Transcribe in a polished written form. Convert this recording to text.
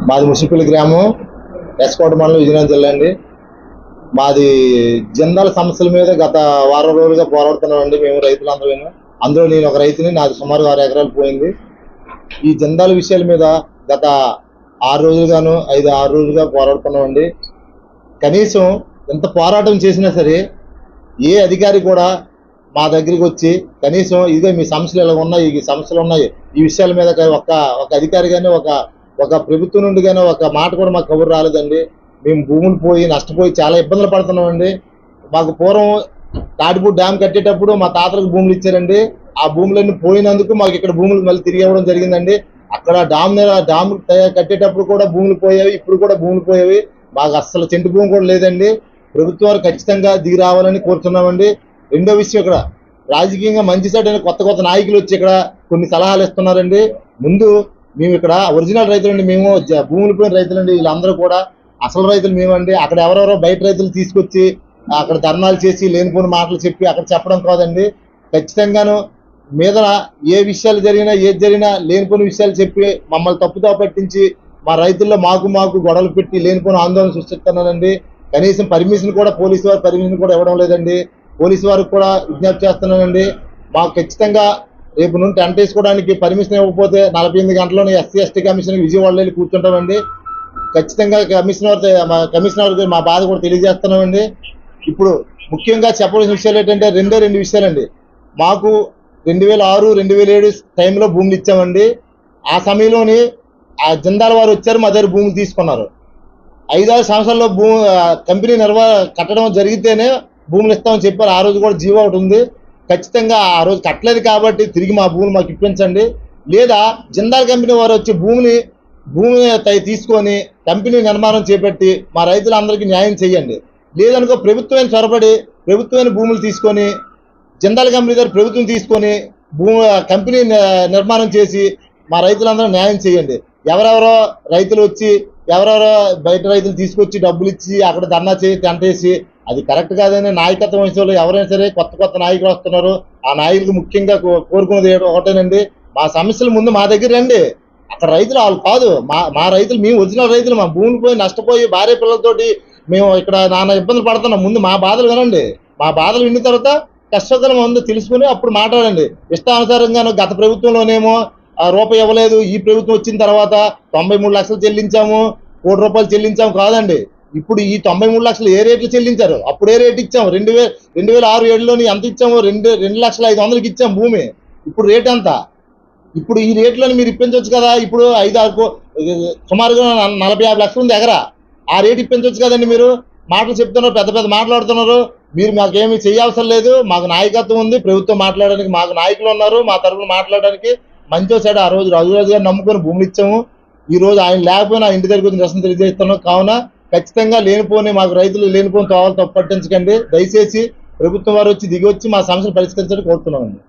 మాది ముసిపల్లి గ్రామం, ఎస్కోట మండలం, విజయనగరం జిల్లా అండి. మాది జందాల సమస్యల మీద గత వారం రోజులుగా పోరాడుతున్నామండి మేము రైతులందరూ. అందులో నేను ఒక రైతుని, నాది సుమారు 6 ఎకరాలు పోయింది. ఈ జందాల విషయాల మీద గత 6 రోజులుగాను 5-6 రోజులుగా పోరాడుతున్నామండి. కనీసం ఎంత పోరాటం చేసినా సరే ఏ అధికారి కూడా మా దగ్గరికి వచ్చి కనీసం ఇదే మీ సమస్యలు ఎలా ఉన్నాయి, ఈ సమస్యలు ఉన్నాయి, ఈ విషయాల మీద ఒక అధికారి కానీ ఒక ప్రభుత్వం నుండి కానీ ఒక మాట కూడా మాకు కబురు రాలేదండి. మేము భూములు పోయి నష్టపోయి చాలా ఇబ్బందులు పడుతున్నామండి. మాకు పూర్వం తాటిపూడి డ్యామ్ కట్టేటప్పుడు మా తాతలకు భూములు ఇచ్చారండి. ఆ భూములన్నీ పోయినందుకు మాకు ఇక్కడ భూములు మళ్ళీ తిరిగి ఇవ్వడం జరిగిందండి. అక్కడ డామ్ కట్టేటప్పుడు కూడా భూములు పోయేవి, ఇప్పుడు కూడా భూములు పోయేవి. మాకు అస్సలు చెంటు భూమి కూడా లేదండి. ప్రభుత్వాలు ఖచ్చితంగా దిగి రావాలని కోరుతున్నామండి. రెండో విషయం, ఇక్కడ రాజకీయంగా మంచి సైడ్ కొత్త నాయకులు వచ్చి ఇక్కడ కొన్ని సలహాలు ఇస్తున్నారండి. ముందు మేము ఇక్కడ ఒరిజినల్ రైతులండి, మేము భూములు పోయిన రైతులండి. వీళ్ళందరూ కూడా అసలు రైతులు మేమండి. అక్కడ ఎవరెవరో బయట రైతులు తీసుకొచ్చి అక్కడ ధర్నాలు చేసి లేనిపోని మాటలు చెప్పి అక్కడ చెప్పడం కాదండి. ఖచ్చితంగాను మీద ఏ విషయాలు జరిగినా ఏది జరిగినా లేనిపోని విషయాలు చెప్పి మమ్మల్ని తప్పుతో పట్టించి మా రైతుల్లో మాకు గొడవలు పెట్టి లేనిపోని ఆందోళన సృష్టిస్తున్నారండి. కనీసం పర్మిషన్ కూడా పోలీసు వారు పర్మిషన్ కూడా ఇవ్వడం లేదండి. పోలీసు వారికి కూడా విజ్ఞప్తి చేస్తున్నానండి. మాకు ఖచ్చితంగా రేపు నుండి టెంట్ వేసుకోవడానికి పర్మిషన్ ఇవ్వకపోతే 48 గంటల్లోనే SC/ST కమిషన్ విజయవాడలో వెళ్ళి కూర్చుంటామండి. ఖచ్చితంగా కమిషనర్కి మా బాధ కూడా తెలియజేస్తున్నామండి. ఇప్పుడు ముఖ్యంగా చెప్పవలసిన విషయాలు ఏంటంటే రెండు విషయాలండి. మాకు 2006-2007 టైంలో భూములు ఇచ్చామండి. ఆ సమయంలోని ఆ జందాల వారు వచ్చారు, మా దగ్గర భూములు తీసుకున్నారు. 5-6 సంవత్సరాల్లో కంపెనీ కట్టడం జరిగితేనే భూములు ఇస్తామని చెప్పారు. ఆ రోజు కూడా జీవో ఒకటి ఉంది. ఖచ్చితంగా ఆ రోజు కట్టలేదు కాబట్టి తిరిగి మా భూములు మాకు ఇప్పించండి. లేదా జిందాల్ కంపెనీ వారు వచ్చి భూమి తీసుకొని కంపెనీ నిర్మాణం చేపట్టి మా రైతులందరికీ న్యాయం చేయండి. లేదనుకో ప్రభుత్వమైన చొరబడి ప్రభుత్వమైన భూములు తీసుకొని జిందాల్ కంపెనీ దగ్గర ప్రభుత్వం తీసుకొని కంపెనీ నిర్మాణం చేసి మా రైతులందరూ న్యాయం చేయండి. ఎవరెవరో రైతులు వచ్చి ఎవరెవరో బయట రైతులు తీసుకొచ్చి డబ్బులు ఇచ్చి అక్కడ ధర్నా టెంటేసి అది కరెక్ట్ కాదని నాయకత్వం వయసులో ఎవరైనా సరే కొత్త నాయకులు వస్తున్నారు. ఆ నాయకులకు ముఖ్యంగా కోరుకున్నది ఒకటేనండి, మా సమస్యల ముందు మా దగ్గర రండి. అక్కడ రైతులు వాళ్ళు కాదు, మా రైతులు, మేము ఒరిజినల్ రైతులు. మా భూములు పోయి నష్టపోయి భార్య పిల్లలతోటి మేము ఇక్కడ నానా ఇబ్బందులు పడుతున్నాం. ముందు మా బాధలు వినండి. మా బాధలు విన్న తర్వాత కష్టతరం ముందు తెలుసుకుని అప్పుడు మాట్లాడండి. ఇష్టానుసారంగాను గత ప్రభుత్వంలోనేమో రూపాయి ఇవ్వలేదు, ఈ ప్రభుత్వం వచ్చిన తర్వాత 93 లక్షలు చెల్లించాము, ₹1 కోటి చెల్లించాము కాదండి. ఇప్పుడు ఈ 93 లక్షలు ఏ రేట్లు చెల్లించారు? అప్పుడు ఏ రేటు ఇచ్చాము? 2006-2007లోని ఎంత ఇచ్చాము? 2,05,000కి ఇచ్చాము భూమి. ఇప్పుడు రేట్ ఎంత? ఇప్పుడు ఈ రేట్లను మీరు ఇప్పించవచ్చు కదా. ఇప్పుడు 5-6 సుమారుగా 40-50 లక్షలు ఉంది ఎకరా. ఆ రేటు ఇప్పించవచ్చు కదండి. మీరు మాటలు చెప్తున్నారు, పెద్ద మాట్లాడుతున్నారు. మీరు మాకేమీ చేయవసరం లేదు. మాకు నాయకత్వం ఉంది, ప్రభుత్వం మాట్లాడడానికి మాకు నాయకులు ఉన్నారు. మా తరఫున మాట్లాడడానికి మంచి సైడ్ ఆ రోజు గారు నమ్ముకొని భూములు ఇచ్చాము. ఈ రోజు ఆయన లేకపోయినా ఇంటి దగ్గరికి వచ్చి నిరసన తెలియజేస్తున్నాం. కావున ఖచ్చితంగా మాకు రైతులు లేనిపోని తోవలు పట్టించకండి. దయచేసి ప్రభుత్వం వారు వచ్చి దిగి వచ్చి మా సమస్యలు పరిష్కరించాలని కోరుతున్నామండి.